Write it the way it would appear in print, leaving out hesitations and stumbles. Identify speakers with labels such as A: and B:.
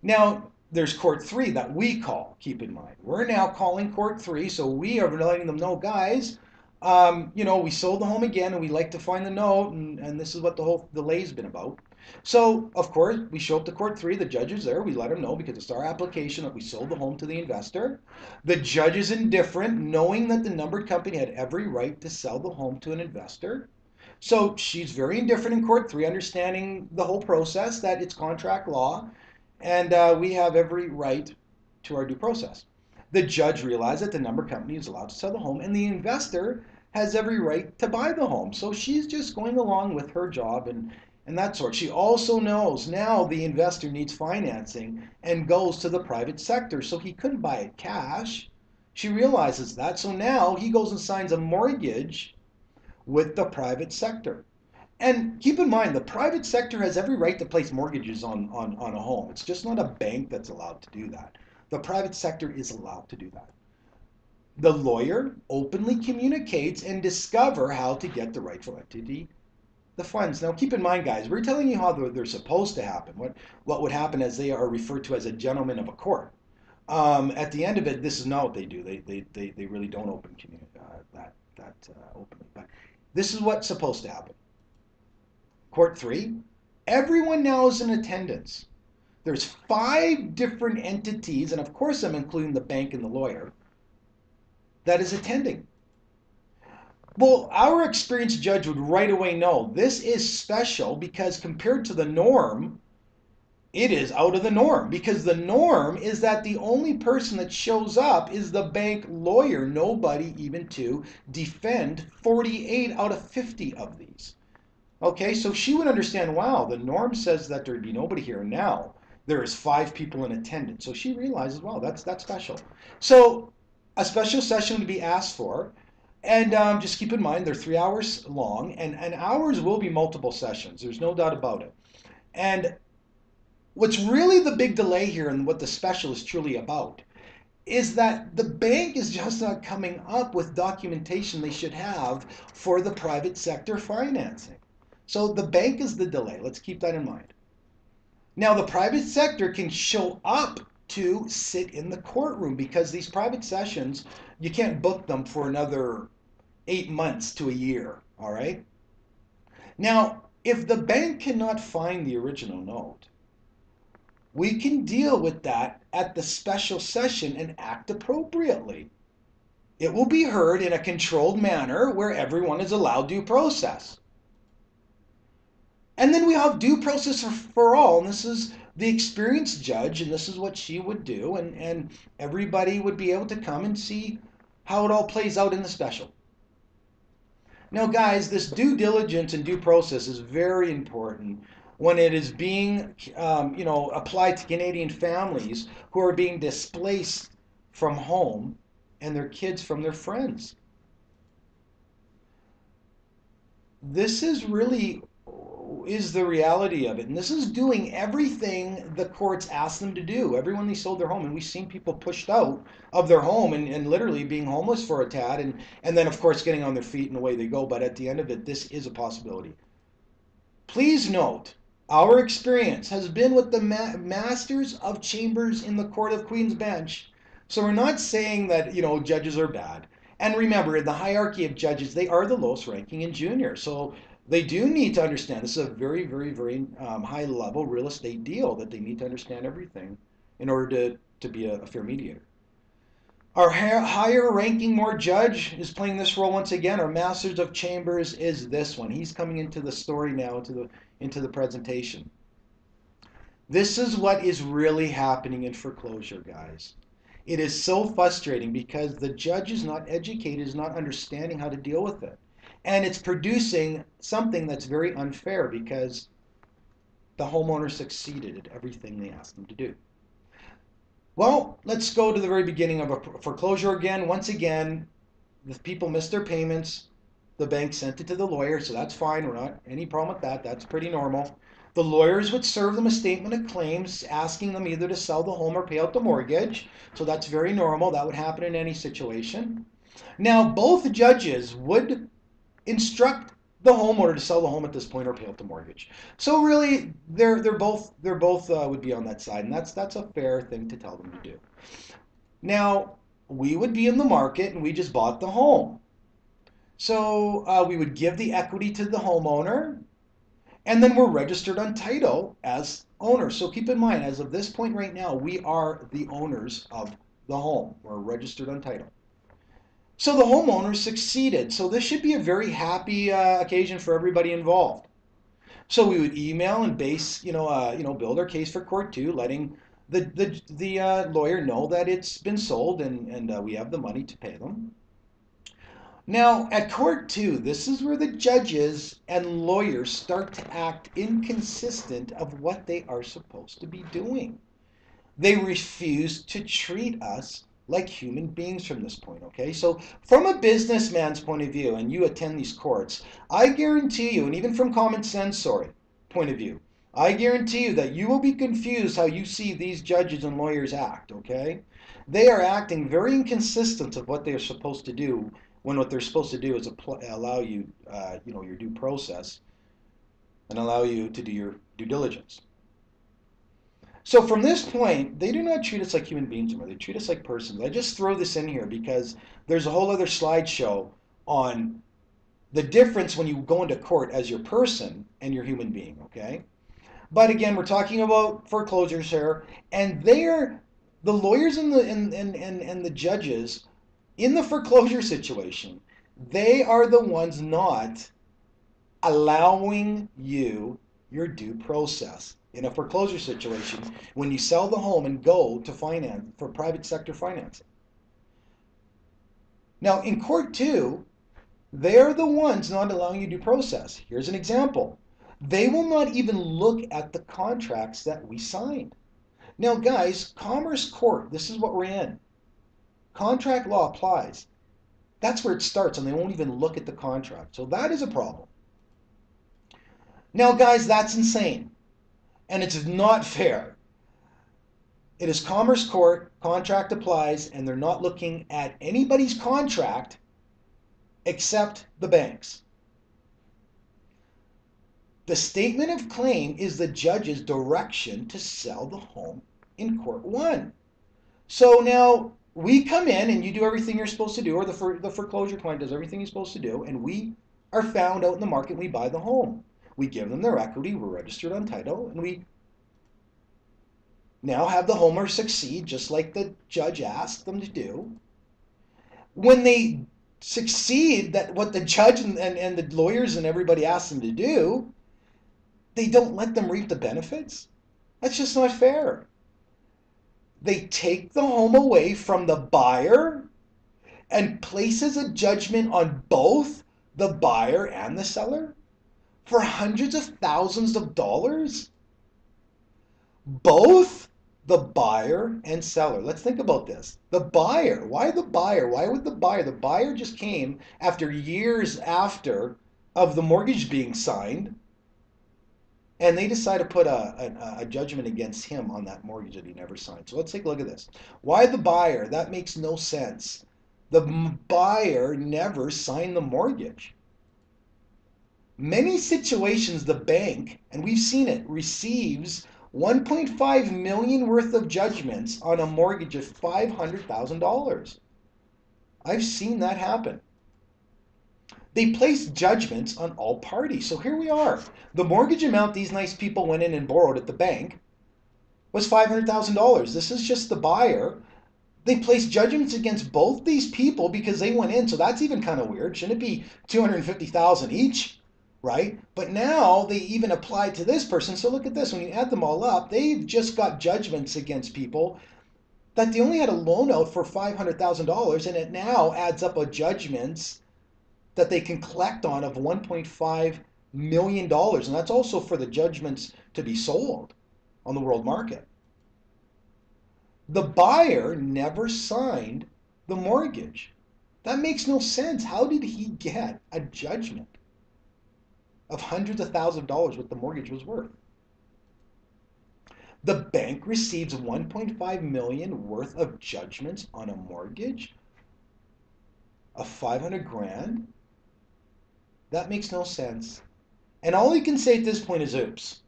A: Now, there's court three that we call, keep in mind. We're now calling court three, so we are letting them know, guys, we sold the home again and we like to find the note, and this is what the whole delay's been about. So, of course, we show up to court three, the judge is there, we let them know because it's our application that we sold the home to the investor. The judge is indifferent, knowing that the numbered company had every right to sell the home to an investor. So she's very indifferent in court three, understanding the whole process, that it's contract law, and we have every right to our due process. The judge realized that the number company is allowed to sell the home, and the investor has every right to buy the home. So she's just going along with her job and that sort. She also knows now the investor needs financing and goes to the private sector. So he couldn't buy it cash. She realizes that. So now he goes and signs a mortgage with the private sector. And keep in mind, the private sector has every right to place mortgages on a home. It's just not a bank that's allowed to do that. The private sector is allowed to do that. The lawyer openly communicates and discover how to get the rightful entity the funds. Now, keep in mind, guys, we're telling you how they're supposed to happen. What would happen as they are referred to as a gentleman of a court. At the end of it, this is not what they do. They really don't open that openly. But this is what's supposed to happen. Court three, everyone now is in attendance. There's 5 different entities, and of course I'm including the bank and the lawyer, that is attending. Well, our experienced judge would right away know this is special because compared to the norm, it is out of the norm. Because the norm is that the only person that shows up is the bank lawyer, nobody even to defend 48 out of 50 of these. Okay, so she would understand, wow, the norm says that there'd be nobody here. Now there is 5 people in attendance. So she realizes, wow, that's special. So a special session would be asked for. And just keep in mind, they're 3 hours long, and ours will be multiple sessions. There's no doubt about it. And what's really the big delay here and what the special is truly about is that the bank is just not coming up with documentation they should have for the private sector financing. So the bank is the delay. Let's keep that in mind. Now, the private sector can show up to sit in the courtroom because these private sessions, you can't book them for another 8 months to a year, all right? Now, if the bank cannot find the original note, we can deal with that at the special session and act appropriately. It will be heard in a controlled manner where everyone is allowed due process. And then we have due process for all, and this is the experienced judge, and this is what she would do, and everybody would be able to come and see how it all plays out in the special. Now, guys, this due diligence and due process is very important when it is being, applied to Canadian families who are being displaced from home and their kids from their friends. This is the reality of it. And this is doing everything the courts ask them to do. Everyone they sold their home, and we've seen people pushed out of their home and literally being homeless for a tad, and then of course getting on their feet and away they go. But at the end of it, this is a possibility. Please note, our experience has been with the masters of chambers in the Court of Queen's Bench. So we're not saying that, judges are bad. And remember, in the hierarchy of judges, they are the lowest ranking in junior. So they do need to understand this is a very, very, very high level real estate deal that they need to understand everything in order to be a fair mediator. Our higher ranking more judge is playing this role once again. Our masters of chambers is this one. He's coming into the story now, into the presentation. This is what is really happening in foreclosure, guys. It is so frustrating because the judge is not educated, is not understanding how to deal with it. And it's producing something that's very unfair because the homeowner succeeded at everything they asked them to do. Well, let's go to the very beginning of a foreclosure again. Once again, the people missed their payments. The bank sent it to the lawyer, so that's fine. We're not any problem with that. That's pretty normal. The lawyers would serve them a statement of claims asking them either to sell the home or pay out the mortgage. So that's very normal. That would happen in any situation. Now, both judges would instruct the homeowner to sell the home at this point or pay off the mortgage. So really, they're both would be on that side, and that's a fair thing to tell them to do. Now, we would be in the market and we just bought the home. So we would give the equity to the homeowner, and then we're registered on title as owners. So keep in mind, as of this point right now, we are the owners of the home. We're registered on title. So the homeowner succeeded. So this should be a very happy occasion for everybody involved. So we would email and build our case for court two, letting the lawyer know that it's been sold and we have the money to pay them. Now, at court two, this is where the judges and lawyers start to act inconsistent of what they are supposed to be doing. They refuse to treat us like human beings from this point, okay? So from a businessman's point of view, and you attend these courts, I guarantee you, and even from common sense, point of view, I guarantee you that you will be confused how you see these judges and lawyers act, okay? They are acting very inconsistent of what they are supposed to do when what they're supposed to do is allow you, your due process and allow you to do your due diligence. So from this point, they do not treat us like human beings anymore. They treat us like persons. I just throw this in here because there's a whole other slideshow on the difference when you go into court as your person and your human being, okay? But again, we're talking about foreclosures here, and the lawyers and the judges in the foreclosure situation, they are the ones not allowing you your due process. In a foreclosure situation, when you sell the home and go to finance for private sector financing. Now, in court two, they're the ones not allowing you due process. Here's an example. They will not even look at the contracts that we signed. Now, guys, Commerce Court, this is what we're in. Contract law applies. That's where it starts, and they won't even look at the contract. So that is a problem. Now, guys, that's insane. And it's not fair. It is Commerce Court, contract applies, and they're not looking at anybody's contract except the banks. The statement of claim is the judge's direction to sell the home in court one. So now we come in and you do everything you're supposed to do, or the foreclosure client does everything he's supposed to do, and we are found out in the market and we buy the home. We give them their equity, we're registered on title, and we now have the homeowner succeed just like the judge asked them to do. When they succeed, that what the judge and the lawyers and everybody asked them to do, they don't let them reap the benefits. That's just not fair. They take the home away from the buyer and places a judgment on both the buyer and the seller for hundreds of thousands of dollars. Both the buyer and seller. Let's think about this. The buyer. Why the buyer? Why would the buyer? The buyer just came after years after of the mortgage being signed, and they decide to put a judgment against him on that mortgage that he never signed. So let's take a look at this. Why the buyer? That makes no sense. The buyer never signed the mortgage. Many situations, the bank, and we've seen it, receives $1.5 million worth of judgments on a mortgage of $500,000. I've seen that happen. They place judgments on all parties. So here we are. The mortgage amount these nice people went in and borrowed at the bank was $500,000. This is just the buyer. They placed judgments against both these people because they went in. So that's even kind of weird. Shouldn't it be $250,000 each? Right? But now they even apply to this person. So look at this. When you add them all up, they've just got judgments against people that they only had a loan out for $500,000, and it now adds up a judgments that they can collect on of $1.5 million. And that's also for the judgments to be sold on the world market. The buyer never signed the mortgage. That makes no sense. How did he get a judgment of hundreds of thousands of dollars what the mortgage was worth? The bank receives $1.5 million worth of judgments on a mortgage of $500,000. That makes no sense. And all you can say at this point is oops.